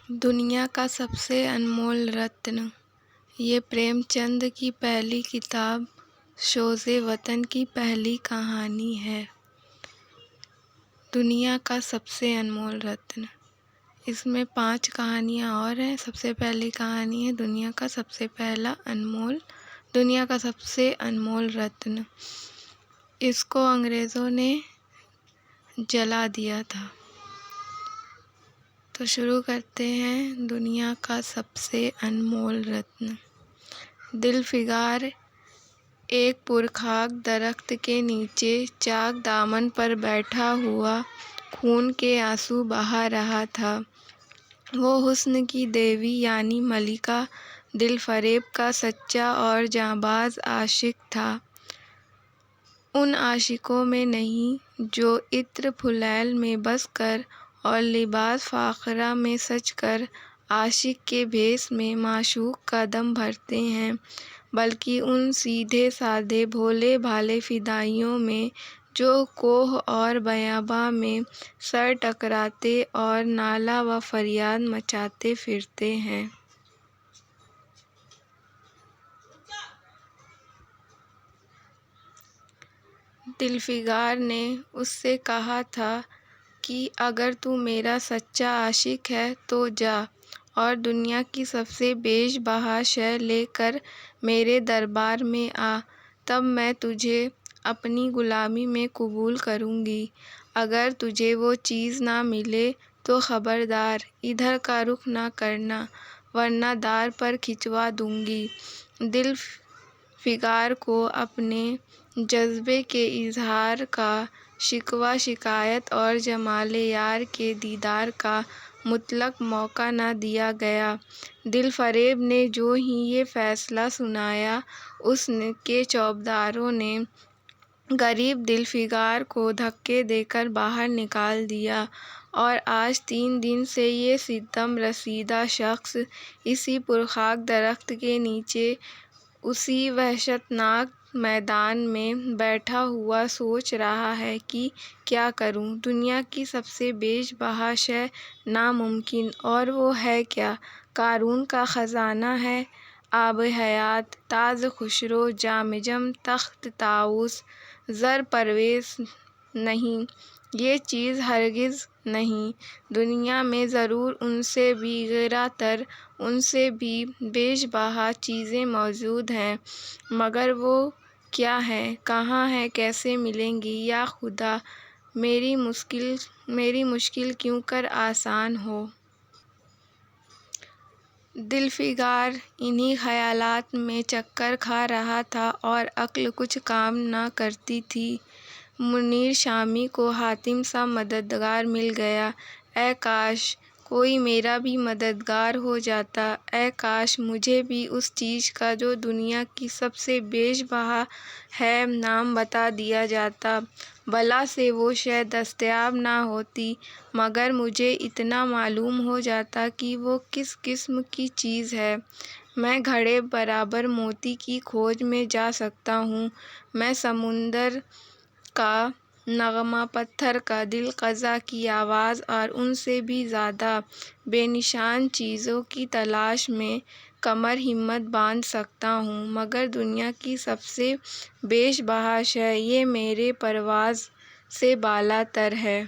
دنیا کا سب سے انمول رتن، یہ پریم چند کی پہلی کتاب سوز وطن کی پہلی کہانی ہے۔ دنیا کا سب سے انمول رتن، اس میں 5 کہانیاں اور ہیں۔ سب سے پہلی کہانی ہے دنیا کا سب سے انمول رتن۔ اس کو انگریزوں نے جلا دیا تھا۔ تو شروع کرتے ہیں۔ دنیا کا سب سے انمول رتن۔ دل فگار ایک پرخاک درخت کے نیچے چاک دامن پر بیٹھا ہوا خون کے آنسو بہا رہا تھا۔ وہ حسن کی دیوی یعنی ملکہ دل فریب کا سچا اور جانباز عاشق تھا۔ ان عاشقوں میں نہیں جو عطر پھلیل میں بس کر اور لباس فاخرہ میں سج کر عاشق کے بھیس میں معشوق کا دم بھرتے ہیں، بلکہ ان سیدھے سادے بھولے بھالے فدائیوں میں جو کوہ اور بیاباں میں سر ٹکراتے اور نالہ و فریاد مچاتے پھرتے ہیں۔ دل فگار نے اس سے کہا تھا کہ اگر تو میرا سچا عاشق ہے تو جا اور دنیا کی سب سے بیش بہا شے لے کر میرے دربار میں آ، تب میں تجھے اپنی غلامی میں قبول کروں گی۔ اگر تجھے وہ چیز نہ ملے تو خبردار ادھر کا رخ نہ کرنا، ورنہ دار پر کھچوا دوں گی۔ دل فگار کو اپنے جذبے کے اظہار کا، شکوہ شکایت اور جمال یار کے دیدار کا مطلق موقع نہ دیا گیا۔ دل فریب نے جو ہی یہ فیصلہ سنایا، اس کے چوبداروں نے غریب دل فگار کو دھکے دے کر باہر نکال دیا، اور آج 3 دن سے یہ ستم رسیدہ شخص اسی پرخاک درخت کے نیچے اسی وحشتناک میدان میں بیٹھا ہوا سوچ رہا ہے کہ کیا کروں؟ دنیا کی سب سے بیش بہا شے ناممکن، اور وہ ہے کیا؟ قارون کا خزانہ ہے؟ آب حیات، تاج خسرو، جامجم، تخت طاؤس، زر پرویز نہیں، یہ چیز ہرگز نہیں۔ دنیا میں ضرور ان سے بھی غیرہ تر، ان سے بھی بیش بہا چیزیں موجود ہیں، مگر وہ کیا ہیں، کہاں ہیں، کیسے ملیں گی؟ یا خدا! میری مشکل کیوں کر آسان ہو۔ دل فگار انہی خیالات میں چکر کھا رہا تھا اور عقل کچھ کام نہ کرتی تھی۔ منیر شامی کو حاتم سا مددگار مل گیا۔ اے کاش کوئی میرا بھی مددگار ہو جاتا! اے کاش مجھے بھی اس چیز کا جو دنیا کی سب سے بیش بہا ہے نام بتا دیا جاتا، بلا سے وہ شے دستیاب نہ ہوتی، مگر مجھے اتنا معلوم ہو جاتا کہ وہ کس قسم کی چیز ہے۔ میں گھڑے برابر موتی کی کھوج میں جا سکتا ہوں، میں سمندر کا نغمہ، پتھر کا دل، قزح کی آواز اور ان سے بھی زیادہ بے نشان چیزوں کی تلاش میں کمر ہمت باندھ سکتا ہوں، مگر دنیا کی سب سے بیش بہا شے یہ میرے پرواز سے بالا تر ہے۔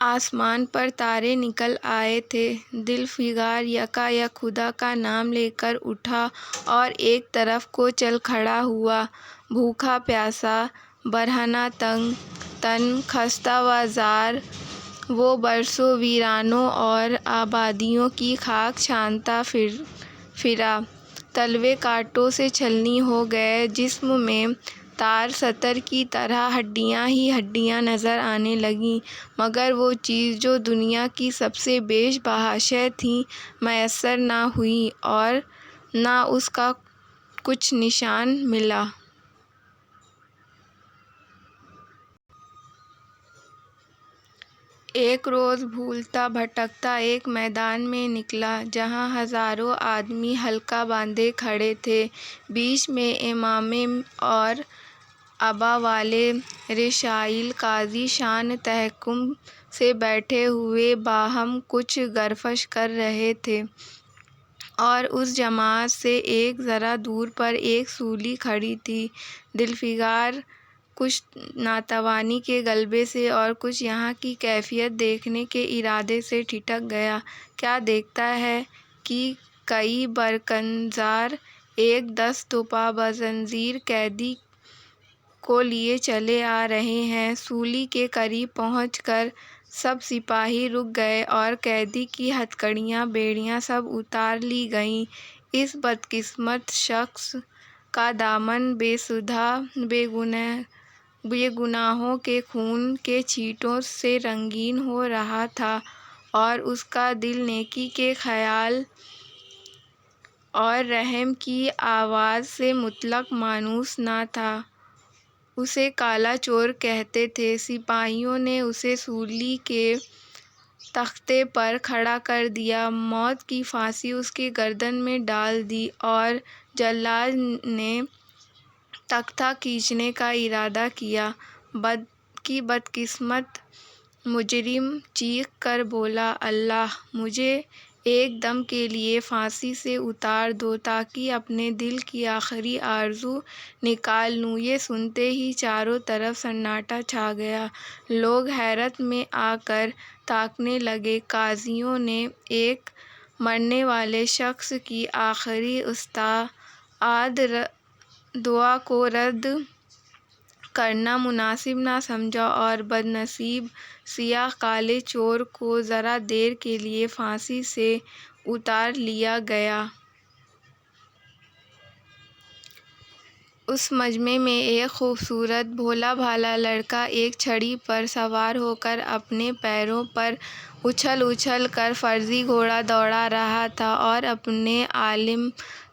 آسمان پر تارے نکل آئے تھے۔ دل فگار یکایک خدا کا نام لے کر اٹھا اور ایک طرف کو چل کھڑا ہوا۔ بھوکا پیاسا، برہنہ تنگ تن، خستہ و زار، وہ برسوں ویرانوں اور آبادیوں کی خاک چھانتا پھرا۔ تلوے کانٹوں سے چھلنی ہو گئے، جسم میں تار سطر کی طرح ہڈیاں ہی ہڈیاں نظر آنے لگیں، مگر وہ چیز جو دنیا کی سب سے بیش بہا شے تھی میسر نہ ہوئی اور نہ اس کا کچھ نشان ملا۔ ایک روز بھولتا بھٹکتا ایک میدان میں نکلا جہاں ہزاروں آدمی حلقہ باندھے کھڑے تھے۔ بیچ میں امامے اور ابا والے رسائل قاضی شان تحکم سے بیٹھے ہوئے باہم کچھ گرفش کر رہے تھے، اور اس جماعت سے ایک ذرا دور پر ایک سولی کھڑی تھی۔ ذوالفقار کچھ ناتوانی کے غلبے سے اور کچھ یہاں کی کیفیت دیکھنے کے ارادے سے ٹھٹک گیا۔ کیا دیکھتا ہے کہ کئی برکنزار ایک دست پا بزنجیر قیدی کو لیے چلے آ رہے ہیں۔ سولی کے قریب پہنچ کر سب سپاہی رک گئے اور قیدی کی ہتھکڑیاں بیڑیاں سب اتار لی گئیں۔ اس بدقسمت شخص کا دامن بے سدھا بے گناہوں کے خون کے چھینٹوں سے رنگین ہو رہا تھا، اور اس کا دل نیکی کے خیال اور رحم کی آواز سے مطلق مانوس نہ تھا۔ اسے کالا چور کہتے تھے۔ سپاہیوں نے اسے سولی کے تختے پر کھڑا کر دیا، موت کی پھانسی اس کی گردن میں ڈال دی، اور جلاد نے تختہ کھینچنے کا ارادہ کیا کہ بدقسمت مجرم چیخ کر بولا، اللہ! مجھے ایک دم کے لیے پھانسی سے اتار دو تاکہ اپنے دل کی آخری آرزو نکال لوں۔ یہ سنتے ہی چاروں طرف سناٹا چھا گیا۔ لوگ حیرت میں آ کر تاکنے لگے۔ قاضیوں نے ایک مرنے والے شخص کی آخری استعداد دعا کو رد کرنا مناسب نہ سمجھا، اور بدنصیب سیاہ کالے چور کو ذرا دیر کے لیے پھانسی سے اتار لیا گیا۔ اس مجمع میں ایک خوبصورت بھولا بھالا لڑکا ایک چھڑی پر سوار ہو کر اپنے پیروں پر اچھل اچھل کر فرضی گھوڑا دوڑا رہا تھا اور اپنے عالم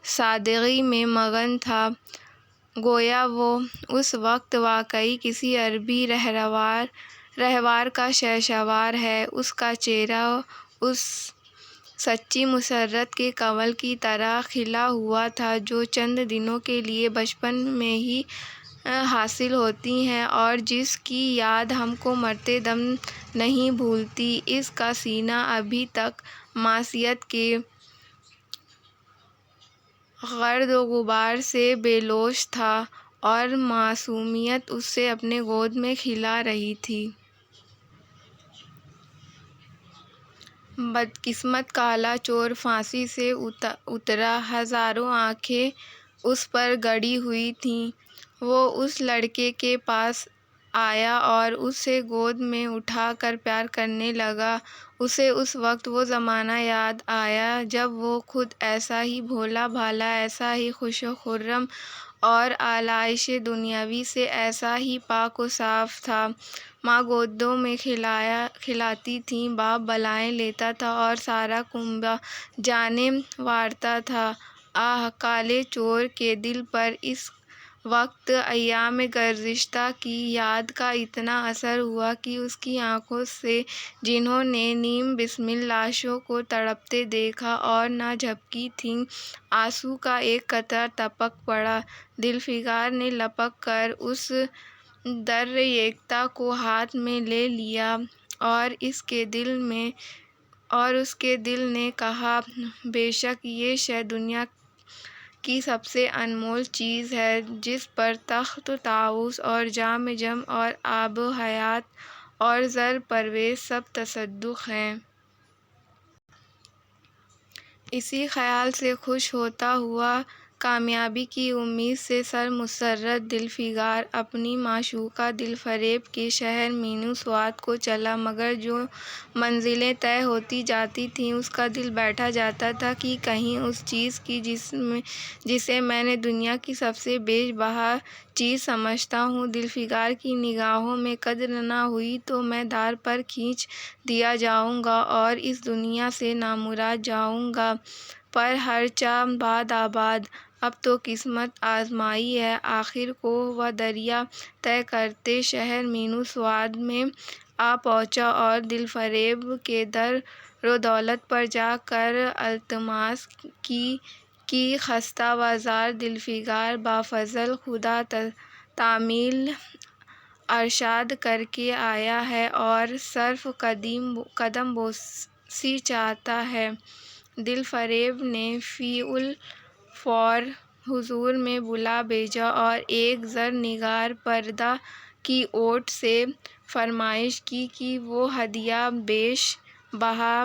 سادگی میں مگن تھا، گویا وہ اس وقت واقعی کسی عربی رہوار کا شہسوار ہے۔ اس کا چہرہ اس سچی مسرت کے کنول کی طرح کھلا ہوا تھا جو چند دنوں کے لیے بچپن میں ہی حاصل ہوتی ہے اور جس کی یاد ہم کو مرتے دم نہیں بھولتی۔ اس کا سینہ ابھی تک معصیت کے گرد و غبار سے بے لوث تھا، اور معصومیت اس سے اپنے گود میں کھلا رہی تھی۔ بدقسمت کالا چور پھانسی سے اترا، ہزاروں آنکھیں اس پر گڑی ہوئی تھیں۔ وہ اس لڑکے کے پاس آیا اور اسے گود میں اٹھا کر پیار کرنے لگا۔ اسے اس وقت وہ زمانہ یاد آیا جب وہ خود ایسا ہی بھولا بھالا، ایسا ہی خوش و خرم اور آلائش دنیاوی سے ایسا ہی پاک و صاف تھا۔ ماں گودوں میں کھلاتی تھی، باپ بلائیں لیتا تھا اور سارا کنبہ جانیں وارتا تھا۔ آہ! کالے چور کے دل پر اس وقت ایام گزشتہ کی یاد کا اتنا اثر ہوا کہ اس کی آنکھوں سے جنہوں نے نیم بسمل لاشوں کو تڑپتے دیکھا اور نہ جھپکی تھیں، آنسو کا ایک قطرہ ٹپک پڑا۔ ذوالفقار نے لپک کر اس در یکتا کو ہاتھ میں لے لیا اور اس کے دل نے کہا، بے شک یہ شے دنیا کی سب سے انمول چیز ہے جس پر تخت و طاؤس اور جام جم اور آب حیات اور زر پرویز سب تصدق ہیں۔ اسی خیال سے خوش ہوتا ہوا، کامیابی کی امید سے سر مسرت ذوالفقار اپنی معشوقہ دلفریب کے شہر مینو سواد کو چلا، مگر جو منزلیں طے ہوتی جاتی تھیں اس کا دل بیٹھا جاتا تھا کہ کہیں اس چیز کی جسے میں دنیا کی سب سے بیش بہا چیز سمجھتا ہوں ذوالفقار کی نگاہوں میں قدر نہ ہوئی تو میں دار پر کھینچ دیا جاؤں گا اور اس دنیا سے نامراد جاؤں گا۔ پر ہرچہ باد آباد، اب تو قسمت آزمائی ہے۔ آخر کو وہ دریا طے کرتے شہر مینو سواد میں آ پہنچا اور دلفریب کے در و دولت پر جا کر التماس کی کہ خستہ و زار ذوالفقار با فضل خدا تعمیل ارشاد کر کے آیا ہے اور صرف قدم بوسی چاہتا ہے۔ دل فریب نے فی الفور حضور میں بلا بھیجا اور ایک زرنگار پردہ کی اوٹ سے فرمائش کی کہ وہ ہدیہ بیش بہا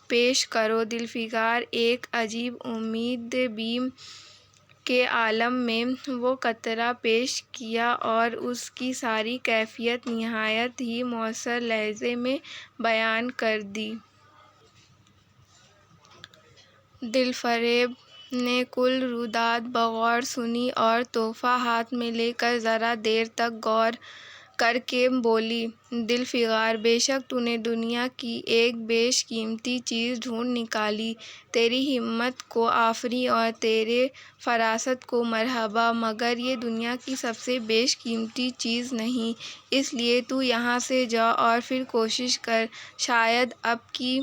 پیش کرو۔ دلفگار ایک عجیب امید بین کے عالم میں وہ قطرہ پیش کیا اور اس کی ساری کیفیت نہایت ہی مؤثر لہجے میں بیان کر دی۔ دل فریب نے کل رودات بغور سنی اور تحفہ ہاتھ میں لے کر ذرا دیر تک غور کر کے بولی، دل فگار، بے شک تو نے دنیا کی ایک بیش قیمتی چیز ڈھونڈ نکالی، تیری ہمت کو آفرین اور تیرے فراست کو مرحبا، مگر یہ دنیا کی سب سے بیش قیمتی چیز نہیں، اس لیے تو یہاں سے جا اور پھر کوشش کر، شاید اب کی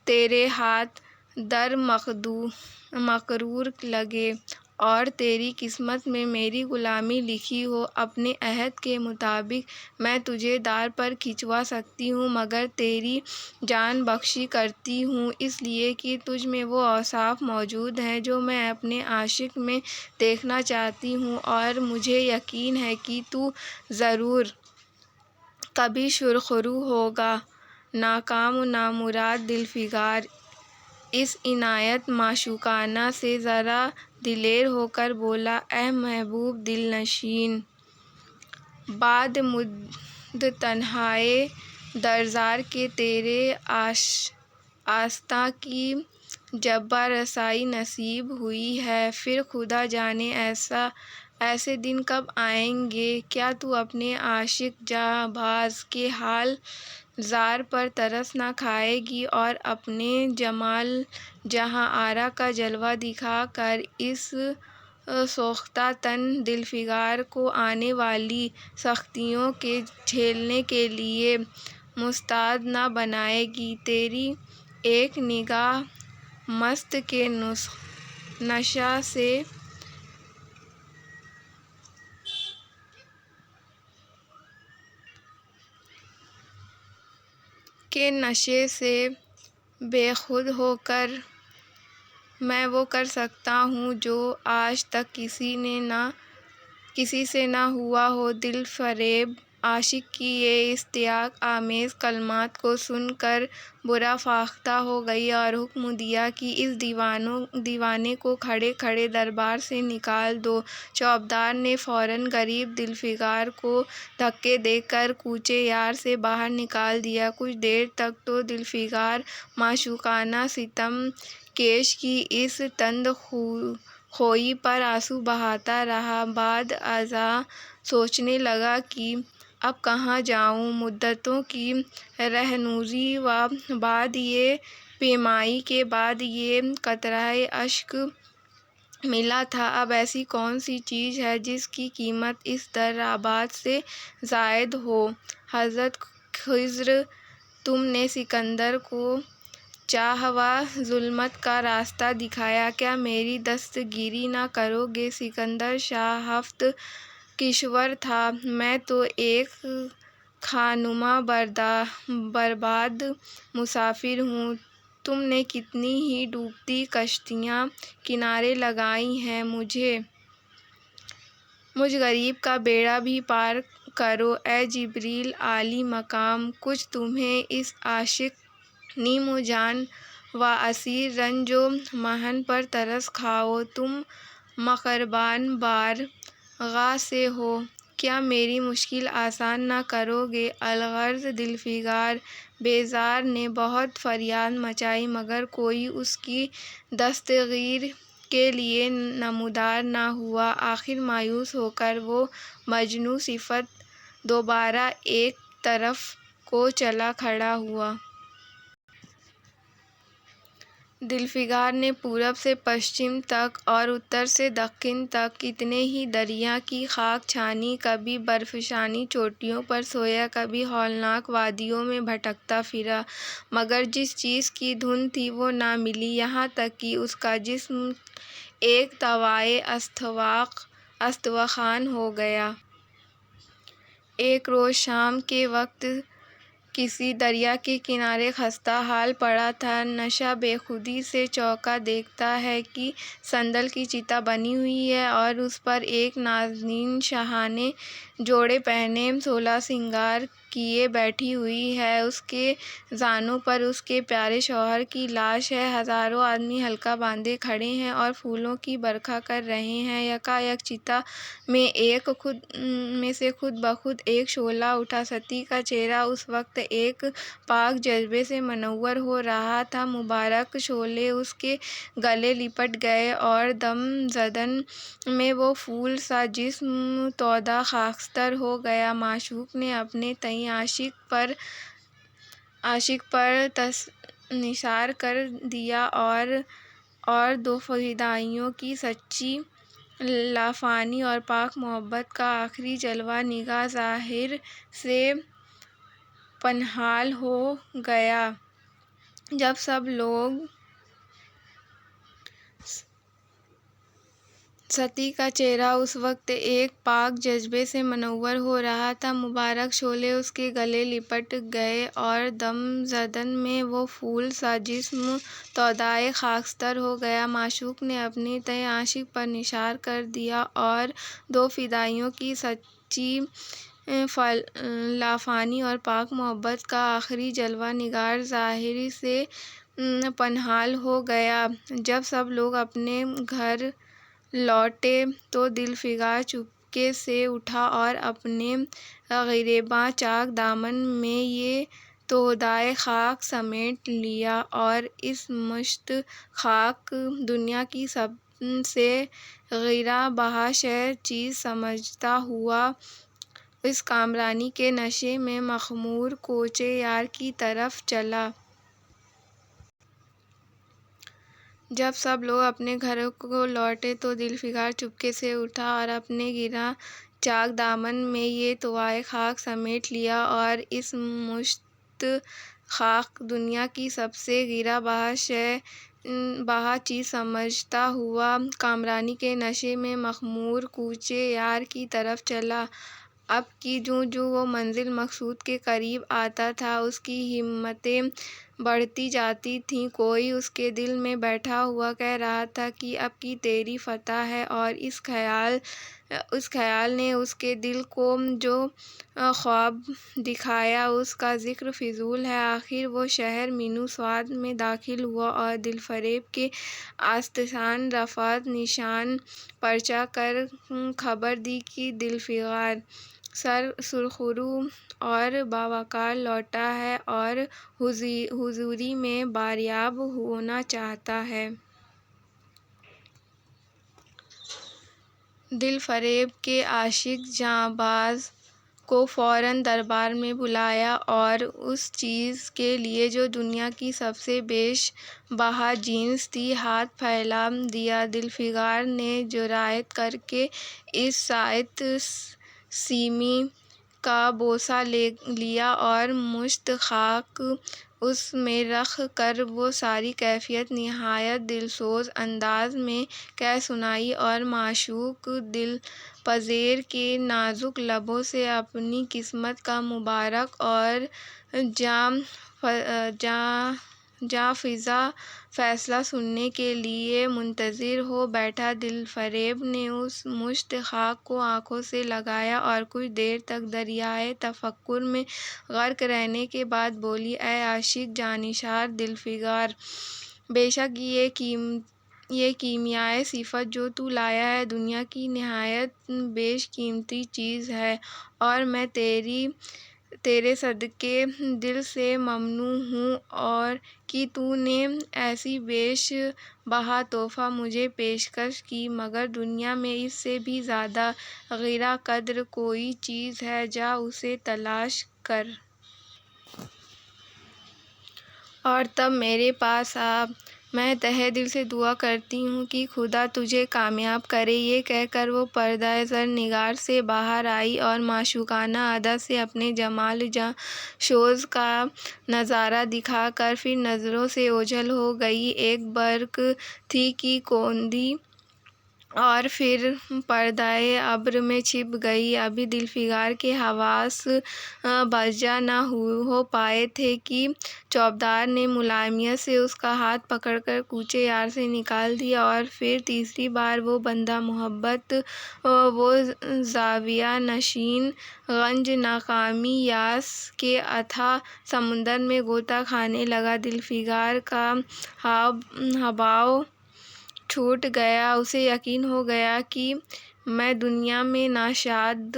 تیرے ہاتھ در مقرور لگے اور تیری قسمت میں میری غلامی لکھی ہو۔ اپنے عہد کے مطابق میں تجھے دار پر کھنچوا سکتی ہوں، مگر تیری جان بخشی کرتی ہوں اس لیے کہ تجھ میں وہ اوصاف موجود ہیں جو میں اپنے عاشق میں دیکھنا چاہتی ہوں، اور مجھے یقین ہے کہ تو ضرور کبھی سرخرو ہوگا۔ ناکام و نامراد دل فگار اس عنایت معشوقانہ سے ذرا دلیر ہو کر بولا، اے محبوب دل نشین، بعد مدت تنہائے درزار کے تیرے آستاں کی جباں رسائی نصیب ہوئی ہے، پھر خدا جانے ایسے دن کب آئیں گے۔ کیا تو اپنے عاشق جاں باز کے حال زار پر ترس نہ کھائے گی اور اپنے جمال جہاں آرا کا جلوہ دکھا کر اس سوختہ تن دل فگار کو آنے والی سختیوں کے جھیلنے کے لیے مستعد نہ بنائے گی۔ تیری ایک نگاہ مست کے نشے سے بے خود ہو کر میں وہ کر سکتا ہوں جو آج تک کسی سے نہ ہوا ہو۔ دل فریب عاشق کی یہ اشتیاق آمیز کلمات کو سن کر برا فاختہ ہو گئی اور حکم دیا کہ اس دیوانے کو کھڑے کھڑے دربار سے نکال دو۔ چوبدار نے فوراً غریب دل فگار کو دھکے دے کر کوچے یار سے باہر نکال دیا۔ کچھ دیر تک تو دل فگار معشوقانہ ستم کیش کی اس تند خوئی پر آنسو بہاتا رہا، بعد ازاں سوچنے لگا کہ اب کہاں جاؤں۔ مدتوں کی رہنوردی و بعد یہ پیمائی کے بعد یہ قطرہ اشک ملا تھا۔ اب ایسی کون سی چیز ہے جس کی قیمت اس در آباد سے زائد ہو؟ حضرت خضر، تم نے سکندر کو چاہ و ظلمت کا راستہ دکھایا، کیا میری دستگیری نہ کرو گے؟ سکندر شاہ 7 کشور تھا، میں تو ایک خانماں برباد مسافر ہوں۔ تم نے کتنی ہی ڈوبتی کشتیاں کنارے لگائی ہیں، مجھ غریب کا بیڑا بھی پار کرو۔ اے جبریل عالی مقام، کچھ تمہیں اس عاشق نیم و جان و اسیر رنج و محن پر ترس کھاؤ۔ تم مقربان بارگاہ سے ہو، کیا میری مشکل آسان نہ کرو گے؟ الغرض دل فگار بیزار نے بہت فریاد مچائی مگر کوئی اس کی دستگیر کے لیے نمودار نہ ہوا۔ آخر مایوس ہو کر وہ مجنوں صفت دوبارہ ایک طرف کو چلا کھڑا ہوا۔ دل فگار نے پورب سے پشچم تک اور اتر سے دکن تک کتنے ہی دریا کی خاک چھانی، کبھی برفشانی چوٹیوں پر سویا، کبھی ہولناک وادیوں میں بھٹکتا پھرا، مگر جس چیز کی دھن تھی وہ نہ ملی، یہاں تک کہ اس کا جسم ایک طوعِ استواخان ہو گیا۔ ایک روز شام کے وقت کسی دریا کے کنارے خستہ حال پڑا تھا نشہ بے خودی سے چونکا دیکھتا ہے کہ صندل کی چتا بنی ہوئی ہے اور اس پر ایک نازنین شاہانہ جوڑے پہنے 16 سنگار کیے بیٹھی ہوئی ہے۔ اس کے زانوں پر اس کے پیارے شوہر کی لاش ہے۔ ہزاروں آدمی حلقہ باندھے کھڑے ہیں اور پھولوں کی برکھا کر رہے ہیں۔ یکایک چتا میں سے خود بخود ایک شعلہ اٹھا۔ ستی کا چہرہ اس وقت ایک پاک جذبے سے منور ہو رہا تھا۔ مبارک شعلے اس کے گلے لپٹ گئے اور دم زدن میں وہ پھول سا جسم تودہ خاکستر ہو گیا۔ معشوق نے اپنے تئیں عاشق پر نثار کر دیا اور دو فدائیوں کی سچی لافانی اور پاک محبت کا آخری جلوہ نگاہ ظاہر سے پنہال ہو گیا۔ جب سب لوگ ستی کا چہرہ اس وقت ایک پاک جذبے سے منور ہو رہا تھا۔ مبارک شعلے اس کے گلے لپٹ گئے اور دم زدن میں وہ پھول سا جسم تودہ خاکستر ہو گیا۔ معشوق نے اپنے تئیں عاشق پر نثار کر دیا اور دو فدائیوں کی سچی لافانی اور پاک محبت کا آخری جلوہ نگار ظاہر سے پنہال ہو گیا۔ جب سب لوگ اپنے گھر لوٹے تو دل فگار چپکے سے اٹھا اور اپنے گریباں چاک دامن میں یہ تودہ خاک سمیٹ لیا اور اس مشت خاک دنیا کی سب سے گراں بہا شہ چیز سمجھتا ہوا اس کامرانی کے نشے میں مخمور کوچ یار کی طرف چلا۔ جب سب لوگ اپنے گھروں کو لوٹے تو دل فگار چپکے سے اٹھا اور اپنے گراں چاک دامن میں یہ تودہ خاک سمیٹ لیا اور اس مشت خاک دنیا کی سب سے گراں بہا چیز سمجھتا ہوا کامرانی کے نشے میں مخمور کوچ یار کی طرف چلا۔ اب کی جوں جوں وہ منزل مقصود کے قریب آتا تھا اس کی ہمتیں بڑھتی جاتی تھیں۔ کوئی اس کے دل میں بیٹھا ہوا کہہ رہا تھا کہ اب کی تیری فتح ہے اور اس خیال نے اس کے دل کو جو خواب دکھایا اس کا ذکر فضول ہے۔ آخر وہ شہر مینو سواد میں داخل ہوا اور دل فریب کے آستین رفعت نشان پرچا کر خبر دی کہ دل فگار سرخرو اور باوقار لوٹا ہے اور حضوری میں باریاب ہونا چاہتا ہے۔ دل فریب کے عاشق جانباز کو فوراً دربار میں بلایا اور اس چیز کے لیے جو دنیا کی سب سے بیش بہا جنس تھی ہاتھ پھیلا دیا۔ دل فگار نے جرأت کر کے اس ساعد سیمی کا بوسہ لیا اور مشت خاک اس میں رکھ کر وہ ساری کیفیت نہایت دلسوز انداز میں کہہ سنائی اور معشوق دل پذیر کے نازک لبوں سے اپنی قسمت کا مبارک اور جاں فزا فیصلہ سننے کے لیے منتظر ہو بیٹھا۔ دل فریب نے اس مشت خاک کو آنکھوں سے لگایا اور کچھ دیر تک دریائے تفکر میں غرق رہنے کے بعد بولی، اے عاشق جانشار دل فگار! بے شک یہ کیمیائی صفت جو تو لایا ہے دنیا کی نہایت بیش قیمتی چیز ہے اور میں تیرے صدقے دل سے ممنون ہوں کہ تو نے ایسی بیش بہا تحفہ مجھے پیشکش کی، مگر دنیا میں اس سے بھی زیادہ گراں قدر کوئی چیز ہے، جا اسے تلاش کر اور تب میرے پاس آ۔ میں تہہ دل سے دعا کرتی ہوں کہ خدا تجھے کامیاب کرے۔ یہ کہہ کر وہ پردہ زر نگار سے باہر آئی اور معشوقانہ ادا سے اپنے جمال جاں شوز کا نظارہ دکھا کر پھر نظروں سے اوجھل ہو گئی۔ ایک برق تھی کہ کوندی اور پھر پردۂ ابر میں چھپ گئی۔ ابھی دلفگار کے حواس بجا نہ ہو پائے تھے کہ چوبدار نے ملائمیت سے اس کا ہاتھ پکڑ کر کوچے یار سے نکال دیا، اور پھر تیسری بار وہ بندہ محبت، وہ زاویہ نشین گنج ناکامی یاس کے اتھاہ سمندر میں غوطہ کھانے لگا۔ دلفگار کا ہباؤ چھوٹ گیا۔ اسے یقین ہو گیا کہ میں دنیا میں ناشاد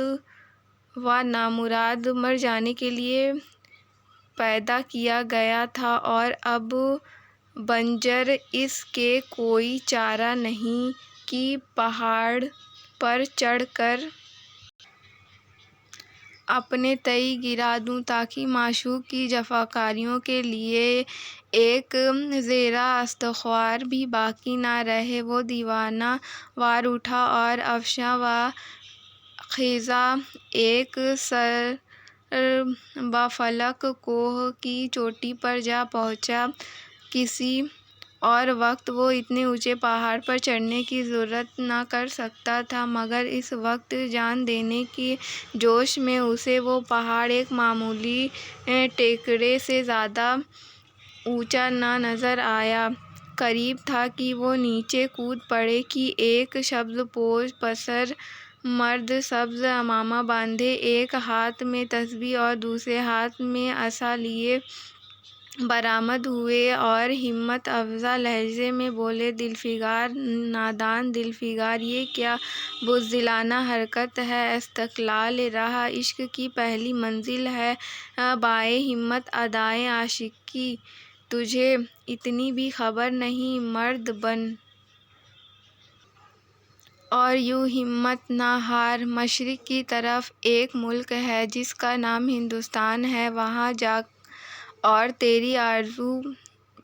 و نامراد مر جانے کے لیے پیدا کیا گیا تھا، اور اب بنجر اس کے کوئی چارہ نہیں کہ پہاڑ پر چڑھ کر اپنے تئیں گرا دوں تاکہ معشوق کی جفاکاریوں کے لیے ایک ذرہ استغفار بھی باقی نہ رہے۔ وہ دیوانہ وار اٹھا اور افشاں و خیزاں ایک سر بفلک کوہ کی چوٹی پر جا پہنچا۔ کسی اور وقت وہ اتنے اونچے پہاڑ پر چڑھنے کی جرات نہ کر سکتا تھا، مگر اس وقت جان دینے کے جوش میں اسے وہ پہاڑ ایک معمولی ٹیکرے سے زیادہ اونچا نہ نظر آیا۔ قریب تھا کہ وہ نیچے کود پڑے کہ ایک سبز پوش پسر مرد سبز عمامہ باندھے، ایک ہاتھ میں تسبیح اور دوسرے ہاتھ میں عصا لیے برآمد ہوئے اور ہمت افزا لہجے میں بولے، دلفگار، نادان دلفگار، یہ کیا بزدلانہ حرکت ہے! استقلالِ راہ عشق کی پہلی منزل ہے بائے ہمت ادائے عاشقی، تجھے اتنی بھی خبر نہیں! مرد بن اور یوں ہمت نہ ہار۔ مشرق کی طرف ایک ملک ہے جس کا نام ہندوستان ہے، وہاں جا اور تیری آرزو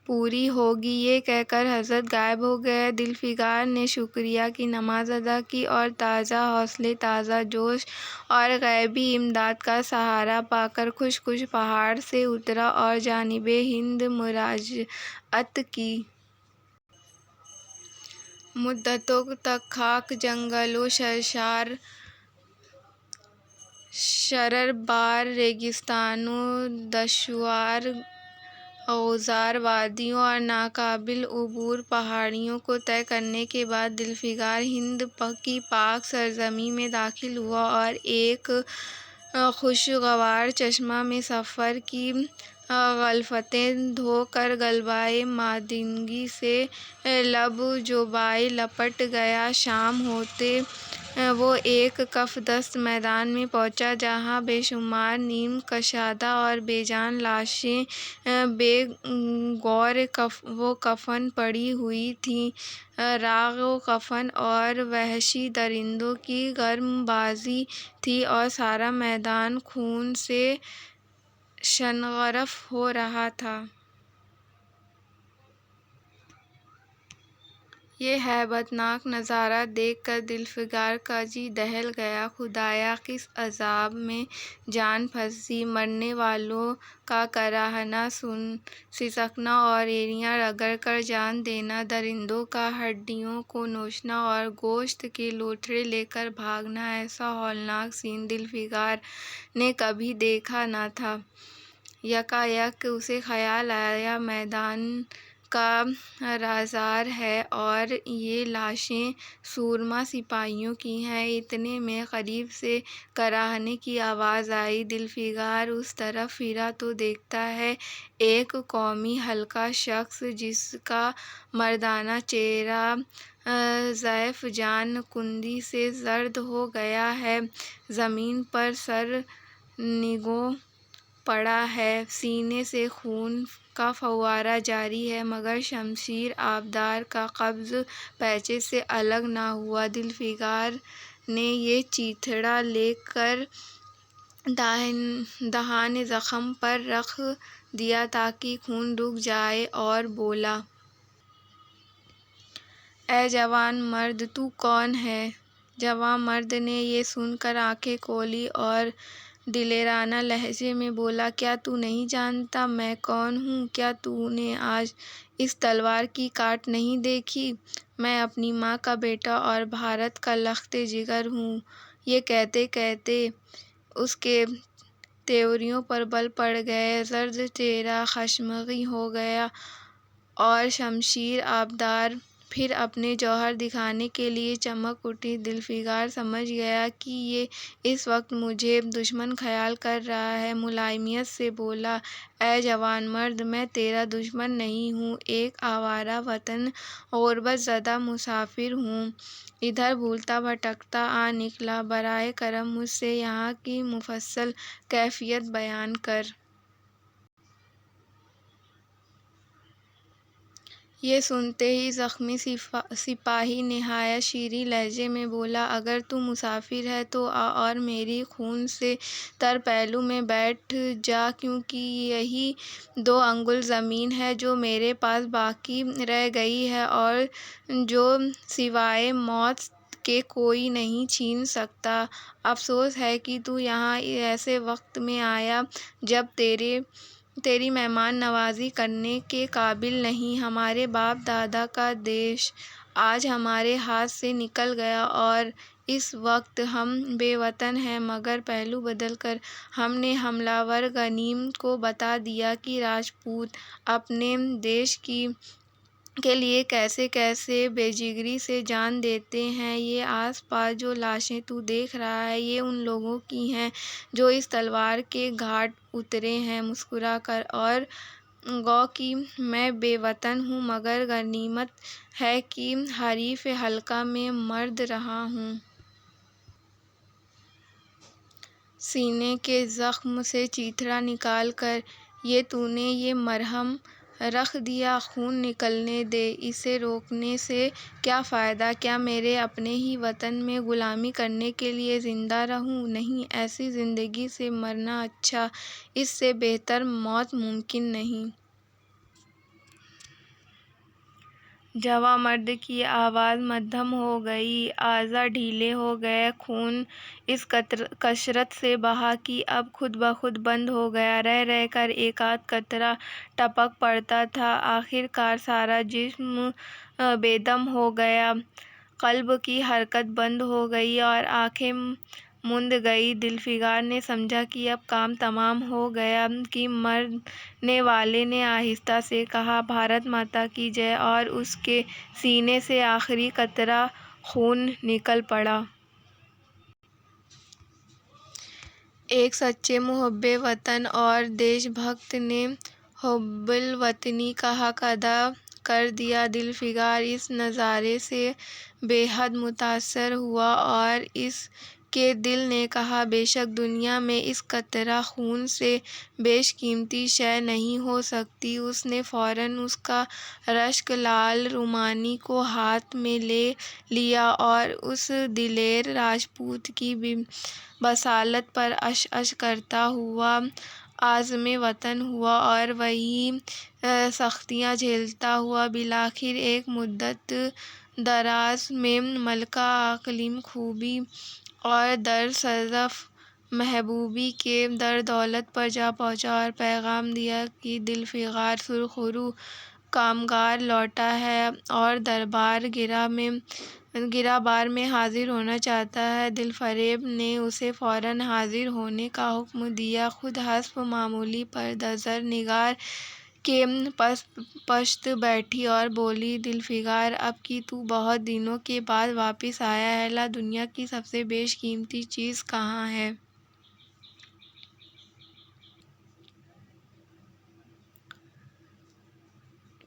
پوری ہوگی۔ یہ کہہ کر حضرت غائب ہو گئے۔ دلفگار نے شکریہ کی نماز ادا کی اور تازہ حوصلے، تازہ جوش اور غیبی امداد کا سہارا پا کر خوش خوش پہاڑ سے اترا اور جانبِ ہند مراجعت کی۔ مدتوں تک خاک، جنگل و سرسار، شرربار ریگستانوں، دشوار گزار وادیوں اور ناقابل عبور پہاڑیوں کو طے کرنے کے بعد دلفگار ہند کی پاک سرزمین میں داخل ہوا اور ایک خوشگوار چشمہ میں سفر کی غفلتیں دھو کر غلبۂ مادگی سے لب جوبائے لپٹ گیا۔ شام ہوتے وہ ایک کف دست میدان میں پہنچا جہاں بے شمار نیم کشادہ اور بے جان لاشیں بے گور و کفن پڑی ہوئی تھیں۔ راغ و کفن اور وحشی درندوں کی گرم بازی تھی اور سارا میدان خون سے شنغرف ہو رہا تھا۔ یہ ہیبت ناک نظارہ دیکھ کر دلفگار کا جی دہل گیا۔ خدایا! کس عذاب میں جان پھنسی! مرنے والوں کا کراہنا سسکنا اور ایڑیاں رگڑ کر جان دینا، درندوں کا ہڈیوں کو نوچنا اور گوشت کے لوتھڑے لے کر بھاگنا، ایسا ہولناک سین دلفگار نے کبھی دیکھا نہ تھا۔ یکایک اسے خیال آیا، میدان کا رازدار ہے اور یہ لاشیں سورما سپاہیوں کی ہیں۔ اتنے میں قریب سے کراہنے کی آواز آئی۔ دلفگار اس طرف پھرا تو دیکھتا ہے ایک قومی حلقہ شخص جس کا مردانہ چہرہ ضعف جان کنی سے زرد ہو گیا ہے، زمین پر سر نگوں پڑا ہے، سینے سے خون کا فوارہ جاری ہے، مگر شمشیر آبدار کا قبض پیچے سے الگ نہ ہوا۔ دلفگار نے یہ چیتھڑا لے کر دہانِ زخم پر رکھ دیا تاکہ خون رک جائے اور بولا، اے جوان مرد! تو کون ہے؟ جوان مرد نے یہ سن کر آنکھیں کھولیں اور دلیرانہ لہجے میں بولا، کیا تو نہیں جانتا میں کون ہوں؟ کیا تو نے آج اس تلوار کی کاٹ نہیں دیکھی؟ میں اپنی ماں کا بیٹا اور بھارت کا لخت جگر ہوں۔ یہ کہتے کہتے اس کے تیوریوں پر بل پڑ گئے۔ زرد چہرہ خشمگین ہو گیا اور شمشیر آبدار پھر اپنے جوہر دکھانے کے لیے چمک اٹھی۔ ذوالفقار سمجھ گیا کہ یہ اس وقت مجھے دشمن خیال کر رہا ہے۔ ملائمیت سے بولا، اے جوان مرد، میں تیرا دشمن نہیں ہوں، ایک آوارہ وطن غربت زدہ مسافر ہوں، ادھر بھولتا بھٹکتا آ نکلا۔ برائے کرم مجھ سے یہاں کی مفصل کیفیت بیان کر۔ یہ سنتے ہی زخمی سپاہی نہایت شیریں لہجے میں بولا، اگر تو مسافر ہے تو آ اور میری خون سے تر پہلو میں بیٹھ جا، کیونکہ یہی 2 انگل زمین ہے جو میرے پاس باقی رہ گئی ہے اور جو سوائے موت کے کوئی نہیں چھین سکتا۔ افسوس ہے کہ تو یہاں ایسے وقت میں آیا جب تیری مہمان نوازی کرنے کے قابل نہیں۔ ہمارے باپ دادا کا دیش آج ہمارے ہاتھ سے نکل گیا اور اس وقت ہم بے وطن ہیں، مگر پہلو بدل کر ہم نے حملہ ور غنیم کو بتا دیا کہ راجپوت اپنے دیش کے لیے کیسے کیسے بے جگری سے جان دیتے ہیں۔ یہ آس پاس جو لاشیں تو دیکھ رہا ہے، یہ ان لوگوں کی ہیں جو اس تلوار کے گھاٹ اترے ہیں۔ مسکرا کر اور گو کہ میں بے وطن ہوں، مگر غنیمت ہے کہ حریف حلقہ میں مرد رہا ہوں۔ سینے کے زخم سے چیتھڑا نکال کر یہ تو نے یہ مرہم رکھ دیا، خون نکلنے دے، اسے روکنے سے کیا فائدہ؟ کیا میرے اپنے ہی وطن میں غلامی کرنے کے لیے زندہ رہوں؟ نہیں، ایسی زندگی سے مرنا اچھا، اس سے بہتر موت ممکن نہیں۔ جواں مرد کی آواز مدھم ہو گئی، اعضاء ڈھیلے ہو گئے، خون اس کثرت سے بہا کہ اب خود بخود بند ہو گیا۔ رہ رہ کر ایک آدھ قطرہ ٹپک پڑتا تھا۔ آخر کار سارا جسم بے دم ہو گیا، قلب کی حرکت بند ہو گئی اور آنکھیں مند گئیں۔ ذوالفقار نے سمجھا کہ اب کام تمام ہو گیا کہ مرنے والے نے آہستہ سے کہا، بھارت ماتا کی جے، اور اس کے سینے سے آخری قطرہ خون نکل پڑا۔ ایک سچے محب وطن اور دیش بھکت نے حب الوطنی کا حق ادا کر دیا۔ ذوالفقار اس نظارے سے بے حد متاثر ہوا اور اس کے دل نے کہا، بے شک دنیا میں اس قطرہ خون سے بیش قیمتی شے نہیں ہو سکتی۔ اس نے فوراً اس کا رشک لال رومانی کو ہاتھ میں لے لیا اور اس دلیر راجپوت کی بصالت پر عش عش کرتا ہوا عازم وطن ہوا اور وہی سختیاں جھیلتا ہوا بالآخر ایک مدت دراز میں ملکہ عاقلیم خوبی اور در صدف محبوبی کے در دولت پر جا پہنچا اور پیغام دیا کہ ذوالفقار سرخ رو کامگار لوٹا ہے اور دربار گرہ بار میں حاضر ہونا چاہتا ہے۔ دلفریب نے اسے فوراً حاضر ہونے کا حکم دیا۔ خود حسب معمول پردہ زر نگار کے پشت بیٹھی اور بولی، ذوالفقار، اب کہ تو بہت دنوں کے بعد واپس آیا ہے، لا دنیا کی سب سے بیش قیمتی چیز کہاں ہے؟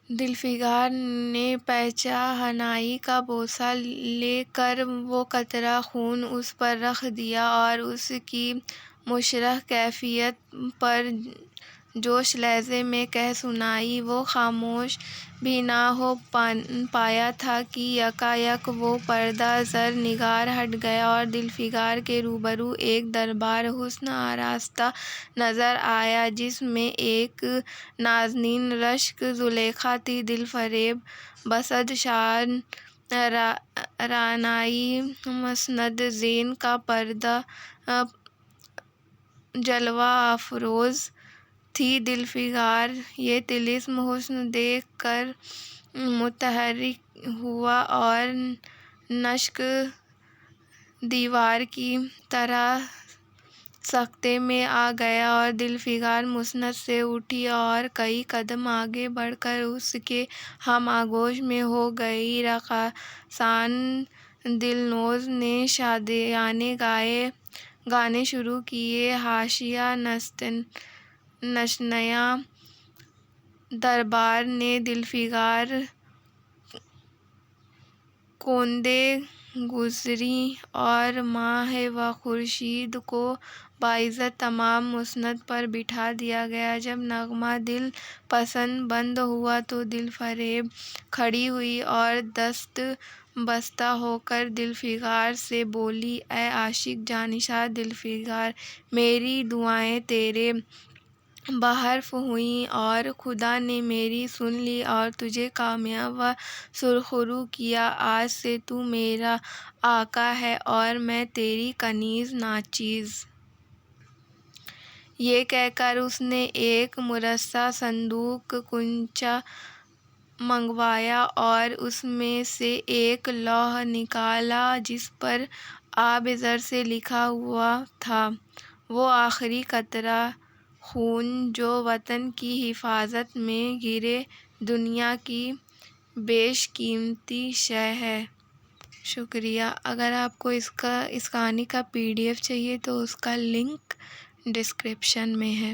ذوالفقار نے پیچا حنائی کا بوسہ لے کر وہ قطرہ خون اس پر رکھ دیا اور اس کی مشرح کیفیت پر جوش لہجے میں کہہ سنائی۔ وہ خاموش بھی نہ ہو پایا تھا کہ یکا یک وہ پردہ زر نگار ہٹ گیا اور ذوالفقار کے روبرو ایک دربار حسن آراستہ نظر آیا، جس میں ایک نازنین رشک زلیخا تھی۔ دلفریب بصد شان رعنائی مسند زین کا پردہ جلوہ افروز تھی۔ ذوالفقار یہ طلسم حسن دیکھ کر متحرک ہوا اور نشک دیوار کی طرح سکتے میں آ گیا، اور دل فگار مسند سے اٹھی اور کئی قدم آگے بڑھ کر اس کے ہم آغوش میں ہو گئی۔ رقاصان دلنوز نے شادیانے گانے شروع کیے، حاشیہ نشنیاں دربار نے دلفگار کوندیں گزاریں، اور ماہ و خورشید کو باعزت تمام مسند پر بٹھا دیا گیا۔ جب نغمہ دل پسند بند ہوا تو دل فریب کھڑی ہوئی اور دست بستہ ہو کر دل فگار سے بولی، اے عاشق جانشاہ دل فگار، میری دعائیں تیرے بحرف ہوئیں اور خدا نے میری سن لی اور تجھے کامیاب و سرخرو کیا۔ آج سے تو میرا آقا ہے اور میں تیری کنیز ناچیز۔ یہ کہہ کر اس نے ایک مرصع صندوق کنچا منگوایا اور اس میں سے ایک لوح نکالا جس پر آب زر سے لکھا ہوا تھا، وہ آخری قطرہ خون جو وطن کی حفاظت میں گرے دنیا کی بیش قیمتی شے ہے۔ شکریہ۔ اگر آپ کو اس کہانی کا PDF چاہیے تو اس کا لنک ڈسکرپشن میں ہے۔